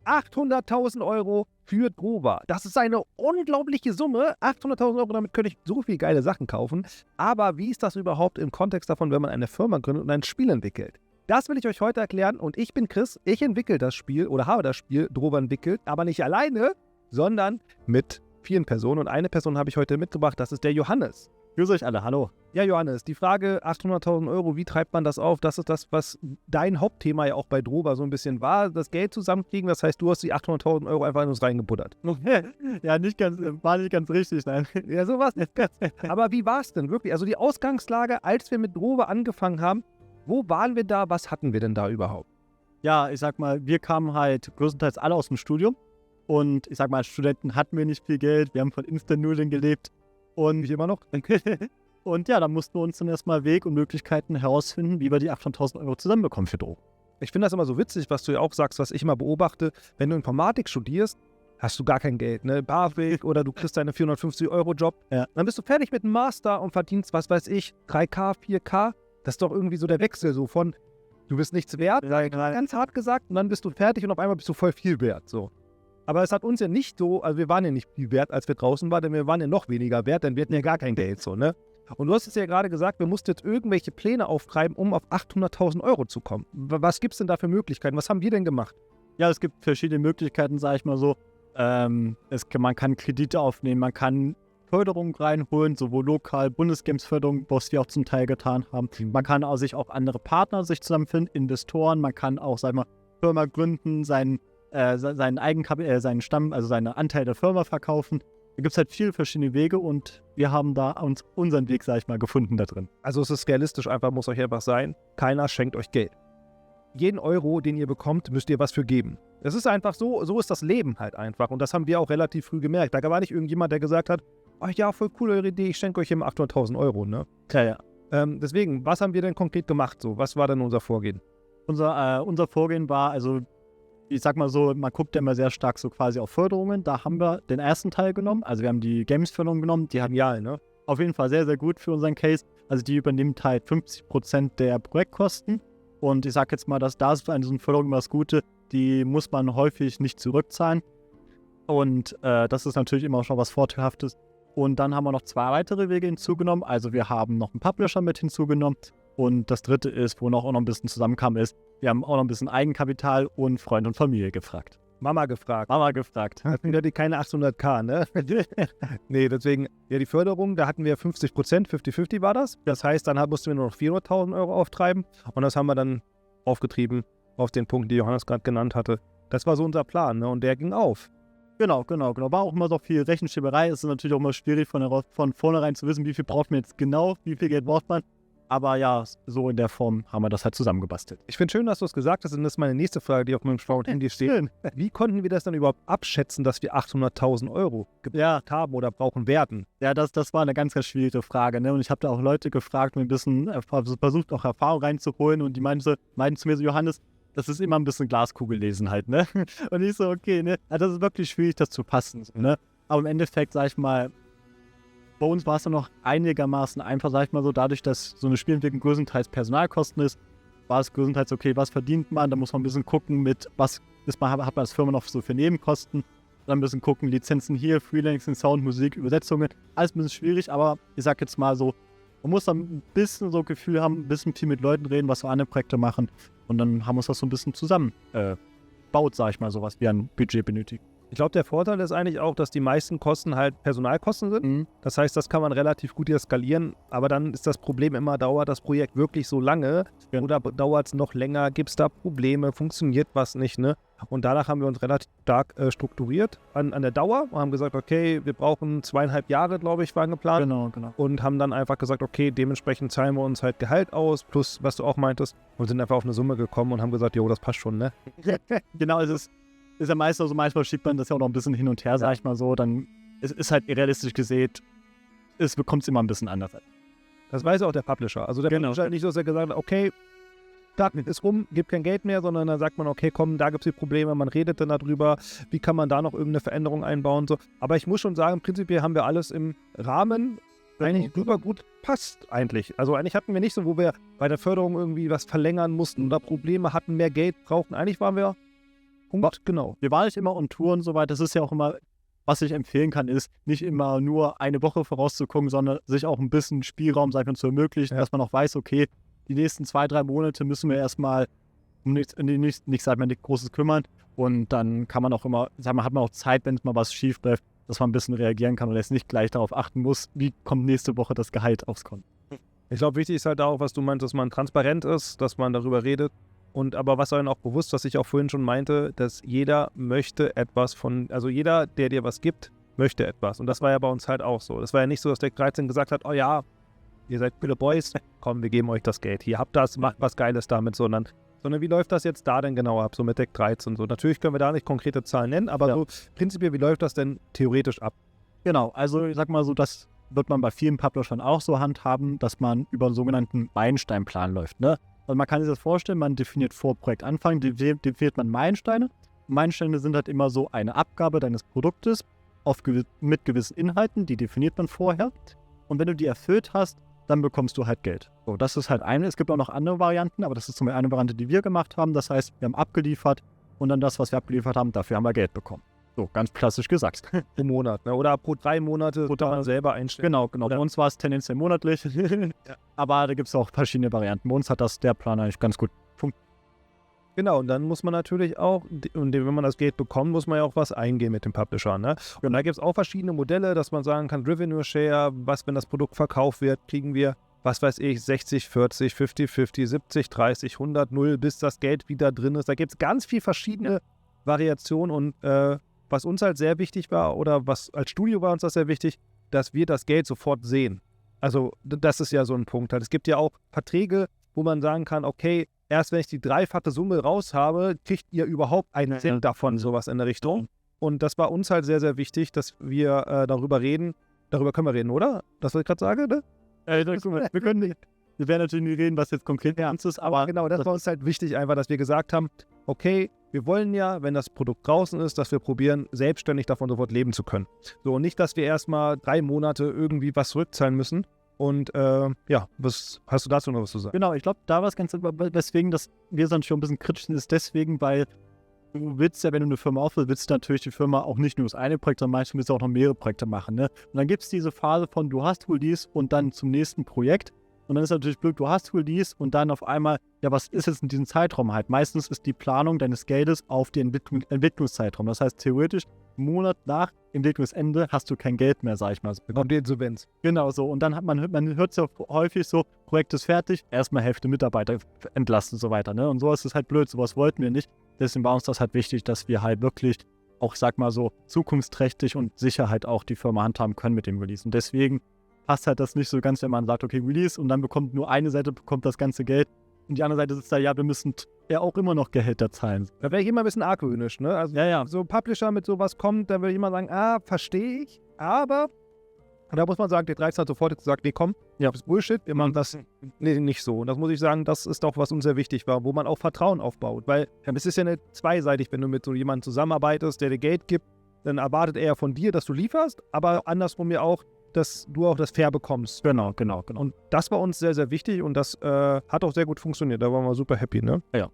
800.000 Euro für Droba. Das ist eine unglaubliche Summe. 800.000 Euro, damit könnte ich so viele geile Sachen kaufen. Aber wie ist das überhaupt im Kontext davon, wenn man eine Firma gründet und ein Spiel entwickelt? Das will ich euch heute erklären und ich bin Chris. Ich entwickle das Spiel oder habe das Spiel Droba entwickelt, aber nicht alleine, sondern mit 4 Personen. Und eine Person habe ich heute mitgebracht, das ist der Johannes. Grüß euch alle, hallo. Ja, Johannes, die Frage 800.000 Euro, wie treibt man das auf? Das ist das, was dein Hauptthema ja auch bei Droba so ein bisschen war, das Geld zusammenkriegen. Das heißt, du hast die 800.000 Euro einfach in uns reingebuttert. Ja, war nicht ganz richtig, nein. Ja, sowas. Aber wie war es denn wirklich? Also die Ausgangslage, als wir mit Droba angefangen haben, wo waren wir da? Was hatten wir denn da überhaupt? Ja, ich sag mal, wir kamen halt größtenteils alle aus dem Studium. Und ich sag mal, als Studenten hatten wir nicht viel Geld. Wir haben von Instant-Nudeln gelebt. Und Ich immer noch? Und ja, da mussten wir uns dann erstmal Weg und Möglichkeiten herausfinden, wie wir die 800.000 Euro zusammenbekommen für Drogen. Ich finde das immer so witzig, was du ja auch sagst, was ich immer beobachte. Wenn du Informatik studierst, hast du gar kein Geld, ne? BAföG oder du kriegst deinen 450-Euro-Job. Ja. Dann bist du fertig mit dem Master und verdienst, was weiß ich, 3K, 4K. Das ist doch irgendwie so der Wechsel so von, du bist nichts wert, ganz hart gesagt, und dann bist du fertig und auf einmal bist du voll viel wert, so. Aber es hat uns ja nicht so, also wir waren ja nicht viel wert, als wir draußen waren, denn wir waren ja noch weniger wert, denn wir hatten ja gar kein Geld, so, ne? Und du hast es ja gerade gesagt, wir mussten jetzt irgendwelche Pläne auftreiben, um auf 800.000 Euro zu kommen. Was gibt es denn da für Möglichkeiten? Was haben wir denn gemacht? Ja, es gibt verschiedene Möglichkeiten, sage ich mal so. Man kann Kredite aufnehmen, man kann Förderungen reinholen, sowohl lokal, Bundesgames-Förderung, was wir auch zum Teil getan haben. Man kann auch sich auch andere Partner sich zusammenfinden, Investoren, man kann auch, sag ich mal, Firma gründen, seinen seinen Stamm, also seinen Anteil der Firma verkaufen. Da gibt es halt viele verschiedene Wege und wir haben da uns unseren Weg, sag ich mal, gefunden da drin. Also es ist realistisch, einfach muss euch einfach sein, keiner schenkt euch Geld. Jeden Euro, den ihr bekommt, müsst ihr was für geben. Das ist einfach so ist das Leben halt einfach und das haben wir auch relativ früh gemerkt. Da war nicht irgendjemand, der gesagt hat, ach ja, voll coole Idee, ich schenke euch immer 800.000 Euro, ne? Ja. Deswegen, was haben wir denn konkret gemacht so? Was war denn unser Vorgehen? Unser Vorgehen war, also ich sag mal so, man guckt ja immer sehr stark so quasi auf Förderungen. Da haben wir den ersten Teil genommen. Also wir haben die Games-Förderung genommen. Die hatten Genial, ne? auf jeden Fall sehr, sehr gut für unseren Case. Also die übernimmt halt 50% der Projektkosten. Und ich sag jetzt mal, dass da ist an diesen Förderungen immer das Gute, die muss man häufig nicht zurückzahlen. Und das ist natürlich immer schon was Vorteilhaftes. Und dann haben wir noch 2 weitere Wege hinzugenommen. Also wir haben noch einen Publisher mit hinzugenommen. Und das dritte ist, wo auch noch ein bisschen zusammenkam, ist, wir haben auch noch ein bisschen Eigenkapital und Freund und Familie gefragt. Mama gefragt. Das sind ja keine 800.000, ne? Nee, deswegen, ja, die Förderung, da hatten wir 50%, 50-50 war das. Das heißt, dann mussten wir nur noch 400.000 Euro auftreiben und das haben wir dann aufgetrieben auf den Punkt, den Johannes gerade genannt hatte. Das war so unser Plan, ne? Und der ging auf. Genau. War auch immer so viel Rechenschieberei. Es ist natürlich auch immer schwierig, von vornherein zu wissen, wie viel braucht man jetzt genau, wie viel Geld braucht man. Aber ja, so in der Form haben wir das halt zusammengebastelt. Ich finde schön, dass du es gesagt hast und das ist meine nächste Frage, die auf meinem schlauen Handy steht. Schön. Wie konnten wir das dann überhaupt abschätzen, dass wir 800.000 Euro gebraucht haben oder brauchen werden? Ja, das war eine ganz, ganz schwierige Frage, ne? Und ich habe da auch Leute gefragt und ein bisschen versucht, auch Erfahrung reinzuholen und die meinten zu mir so, Johannes, das ist immer ein bisschen Glaskugel lesen halt, ne? Und ich so, okay, ne? Also das ist wirklich schwierig, das zu passen, so, ne? Aber im Endeffekt, sag ich mal, bei uns war es dann noch einigermaßen einfach, sag ich mal so, dadurch, dass so eine Spielentwicklung größtenteils Personalkosten ist, war es größtenteils okay, was verdient man, da muss man ein bisschen gucken mit, hat man als Firma noch so für Nebenkosten, dann ein bisschen gucken, Lizenzen hier, Freelancing, Sound, Musik, Übersetzungen, alles ein bisschen schwierig, aber ich sag jetzt mal so, man muss dann ein bisschen so Gefühl haben, ein bisschen viel mit Leuten reden, was so andere Projekte machen und dann haben wir uns das so ein bisschen zusammen baut, sag ich mal, so was wie ein Budget benötigt. Ich glaube, der Vorteil ist eigentlich auch, dass die meisten Kosten halt Personalkosten sind. Mhm. Das heißt, das kann man relativ gut hier skalieren. Aber dann ist das Problem immer, dauert das Projekt wirklich so lange Ja. oder dauert es noch länger? Gibt es da Probleme? Funktioniert was nicht? Ne? Und danach haben wir uns relativ stark strukturiert an der Dauer und haben gesagt, okay, wir brauchen 2,5 Jahre, glaube ich, waren geplant. Genau. Und haben dann einfach gesagt, okay, dementsprechend zahlen wir uns halt Gehalt aus, plus was du auch meintest. Und sind einfach auf eine Summe gekommen und haben gesagt, jo, das passt schon, ne? Genau, es ist ja meistens so, manchmal schiebt man das ja auch noch ein bisschen hin und her, sag ich mal so, dann es ist halt realistisch gesehen, es bekommt immer ein bisschen anders. Das weiß auch der Publisher. Also der Publisher hat nicht so, dass er gesagt hat, okay, das ist rum, gibt kein Geld mehr, sondern dann sagt man, okay, komm, da gibt es die Probleme, man redet dann darüber, wie kann man da noch irgendeine Veränderung einbauen. So. Aber ich muss schon sagen, prinzipiell haben wir alles im Rahmen eigentlich super gut passt eigentlich. Also eigentlich hatten wir nicht so, wo wir bei der Förderung irgendwie was verlängern mussten oder Probleme hatten, mehr Geld brauchten. Eigentlich waren wir Punkt, genau. Wir waren nicht immer on Tour und so weiter. Das ist ja auch immer, was ich empfehlen kann, ist nicht immer nur eine Woche vorauszugucken, sondern sich auch ein bisschen Spielraum, sag ich mal, zu ermöglichen, dass man auch weiß, okay, die nächsten 2-3 Monate müssen wir erstmal um nichts Großes kümmern. Und dann kann man auch immer, hat man auch Zeit, wenn es mal was schief läuft, dass man ein bisschen reagieren kann und jetzt nicht gleich darauf achten muss, wie kommt nächste Woche das Gehalt aufs Konto. Ich glaube, wichtig ist halt auch, was du meinst, dass man transparent ist, dass man darüber redet. Und aber was einem auch bewusst, was ich auch vorhin schon meinte, dass jeder möchte etwas also jeder, der dir was gibt, möchte etwas. Und das war ja bei uns halt auch so. Das war ja nicht so, dass Deck 13 gesagt hat, oh ja, ihr seid viele Boys, komm, wir geben euch das Geld. Hier, habt das, macht was Geiles damit, sondern wie läuft das jetzt da denn genau ab, so mit Deck 13 so. Natürlich können wir da nicht konkrete Zahlen nennen, aber so prinzipiell, wie läuft das denn theoretisch ab? Genau, also ich sag mal so, das wird man bei vielen Publishern auch so handhaben, dass man über einen sogenannten Meilensteinplan läuft, ne? Also man kann sich das vorstellen, man definiert vor Projektanfang, definiert man Meilensteine. Meilensteine sind halt immer so eine Abgabe deines Produktes mit gewissen Inhalten, die definiert man vorher. Und wenn du die erfüllt hast, dann bekommst du halt Geld. So, das ist halt eine. Es gibt auch noch andere Varianten, aber das ist zum Beispiel eine Variante, die wir gemacht haben. Das heißt, wir haben abgeliefert und dann das, was wir abgeliefert haben, dafür haben wir Geld bekommen. So, ganz klassisch gesagt. Pro Monat, ne? Oder pro 3 Monate kann man selber einstellen. Genau. Bei uns war es tendenziell monatlich. Ja. Aber da gibt es auch verschiedene Varianten. Bei uns hat der Plan eigentlich ganz gut funktioniert. Genau, und dann muss man natürlich auch, und wenn man das Geld bekommt, muss man ja auch was eingehen mit dem Publisher, ne? Und da gibt es auch verschiedene Modelle, dass man sagen kann, Revenue Share, was, wenn das Produkt verkauft wird, kriegen wir, was weiß ich, 60, 40, 50, 50, 70, 30, 100, 0, bis das Geld wieder drin ist. Da gibt es ganz viele verschiedene Variationen und was uns halt sehr wichtig war, oder was als Studio war uns das sehr wichtig, dass wir das Geld sofort sehen. Also das ist ja so ein Punkt. Es gibt ja auch Verträge, wo man sagen kann, okay, erst wenn ich die dreifache Summe raus habe, kriegt ihr überhaupt einen Cent davon, sowas in der Richtung. Und das war uns halt sehr, sehr wichtig, dass wir darüber reden. Darüber können wir reden, oder? Das, was ich gerade sage, ne? Wir können nicht. Wir werden natürlich nicht reden, was jetzt konkret ernst ist, aber genau, das war uns halt wichtig einfach, dass wir gesagt haben, okay, wir wollen ja, wenn das Produkt draußen ist, dass wir probieren, selbstständig davon sofort leben zu können. So, und nicht, dass wir erstmal 3 Monate irgendwie was zurückzahlen müssen. Und was hast du dazu noch was zu sagen? Genau, ich glaube, da war es ganz, weswegen dass wir dann schon ein bisschen kritisch sind, ist deswegen, weil du willst ja, wenn du eine Firma aufwillst, willst du natürlich die Firma auch nicht nur das eine Projekt, sondern meistens willst du auch noch mehrere Projekte machen, ne? Und dann gibt es diese Phase von, du hast Release und dann zum nächsten Projekt. Und dann ist natürlich blöd, du hast Release und dann auf einmal, ja, was ist jetzt in diesem Zeitraum halt? Meistens ist die Planung deines Geldes auf den Entwicklungszeitraum. Das heißt, theoretisch, einen Monat nach Entwicklungsende hast du kein Geld mehr, sag ich mal. Bekommt die Insolvenz. Genau so. Und dann man hört es ja häufig so, Projekt ist fertig, erstmal Hälfte Mitarbeiter entlassen und so weiter, ne? Und so ist es halt blöd, sowas wollten wir nicht. Deswegen war uns das halt wichtig, dass wir halt wirklich auch, sag mal so, zukunftsträchtig und sicher halt auch die Firma handhaben können mit dem Release. Und deswegen passt halt das nicht so ganz, wenn man sagt, okay, Release und dann bekommt nur eine Seite das ganze Geld und die andere Seite sitzt da, ja, wir müssen ja auch immer noch Gehälter zahlen. Da wäre ich immer ein bisschen argwöhnisch, ne? Also so ein Publisher mit sowas kommt, dann würde ich immer sagen, verstehe ich, aber da muss man sagen, der 13 hat sofort gesagt, nee, komm, das ist Bullshit, wir machen das nicht so. Und das muss ich sagen, das ist auch, was uns sehr wichtig war, wo man auch Vertrauen aufbaut, weil es ist ja nicht zweiseitig, wenn du mit so jemandem zusammenarbeitest, der dir Geld gibt, dann erwartet er von dir, dass du lieferst, aber andersrum ja auch, dass du auch das fair bekommst. Genau. Und das war uns sehr, sehr wichtig und das hat auch sehr gut funktioniert. Da waren wir super happy, ne? Ja.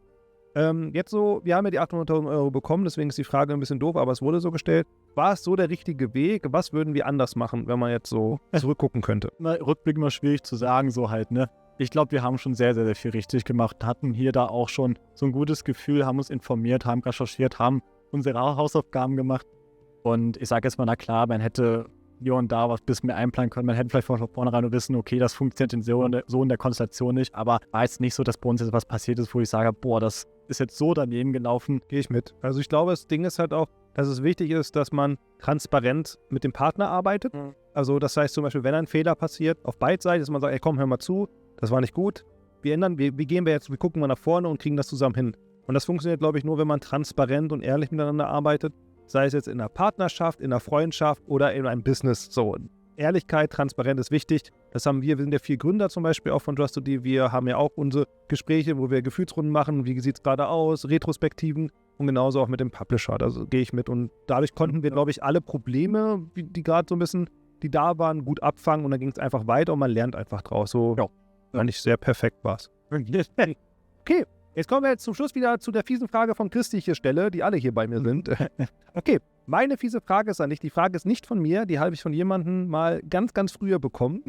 Jetzt so, wir haben ja die 800.000 Euro bekommen, deswegen ist die Frage ein bisschen doof, aber es wurde so gestellt. War es so der richtige Weg? Was würden wir anders machen, wenn man jetzt so zurückgucken könnte? Rückblick immer schwierig zu sagen, so halt, ne? Ich glaube, wir haben schon sehr, sehr, sehr viel richtig gemacht, hatten hier da auch schon so ein gutes Gefühl, haben uns informiert, haben recherchiert, haben unsere Hausaufgaben gemacht. Und ich sage jetzt mal, na klar, man hätte hier und da was ein bisschen mehr einplanen können. Man hätte vielleicht von vornherein nur wissen, okay, das funktioniert so in der Konstellation nicht, aber war jetzt nicht so, dass bei uns jetzt was passiert ist, wo ich sage, boah, das ist jetzt so daneben gelaufen. Gehe ich mit. Also ich glaube, das Ding ist halt auch, dass es wichtig ist, dass man transparent mit dem Partner arbeitet. Mhm. Also das heißt zum Beispiel, wenn ein Fehler passiert, auf beiden Seiten, dass man sagt, ey komm, hör mal zu, das war nicht gut. Wir gucken mal nach vorne und kriegen das zusammen hin. Und das funktioniert, glaube ich, nur, wenn man transparent und ehrlich miteinander arbeitet. Sei es jetzt in einer Partnerschaft, in einer Freundschaft oder in einem Business. So, Ehrlichkeit, Transparenz ist wichtig. Das haben wir sind ja 4 Gründer zum Beispiel auch von Trust2D. Wir haben ja auch unsere Gespräche, wo wir Gefühlsrunden machen. Wie sieht es gerade aus? Retrospektiven und genauso auch mit dem Publisher. Also gehe ich mit. Und dadurch konnten wir, glaube ich, alle Probleme, die gerade so ein bisschen, die da waren, gut abfangen. Und dann ging es einfach weiter und man lernt einfach draus. So, fand ich sehr perfekt war's. Okay. Jetzt kommen wir jetzt zum Schluss wieder zu der fiesen Frage von Chris, die ich hier stelle, die alle hier bei mir sind. Okay, meine fiese Frage ist an dich. Die Frage ist nicht von mir, die habe ich von jemandem mal ganz, ganz früher bekommen.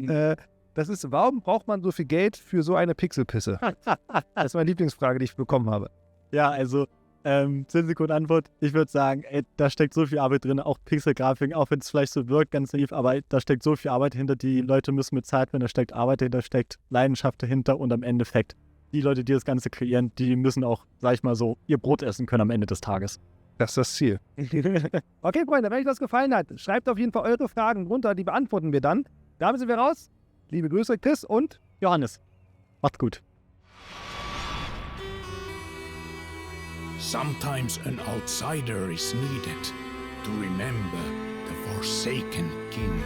Das ist, warum braucht man so viel Geld für so eine Pixelpisse? Das ist meine Lieblingsfrage, die ich bekommen habe. Ja, also 10 Sekunden Antwort. Ich würde sagen, ey, da steckt so viel Arbeit drin, auch Pixelgrafiken, auch wenn es vielleicht so wirkt, ganz naiv, aber da steckt so viel Arbeit hinter, die Leute müssen bezahlt werden, da steckt Arbeit dahinter, steckt Leidenschaft dahinter und am Endeffekt, die Leute, die das Ganze kreieren, die müssen auch, sag ich mal so, ihr Brot essen können am Ende des Tages. Das ist das Ziel. Okay, Freunde, wenn euch das gefallen hat, schreibt auf jeden Fall eure Fragen runter, die beantworten wir dann. Damit sind wir raus. Liebe Grüße, Chris und Johannes, macht's gut. Sometimes an outsider is needed to remember the Forsaken King.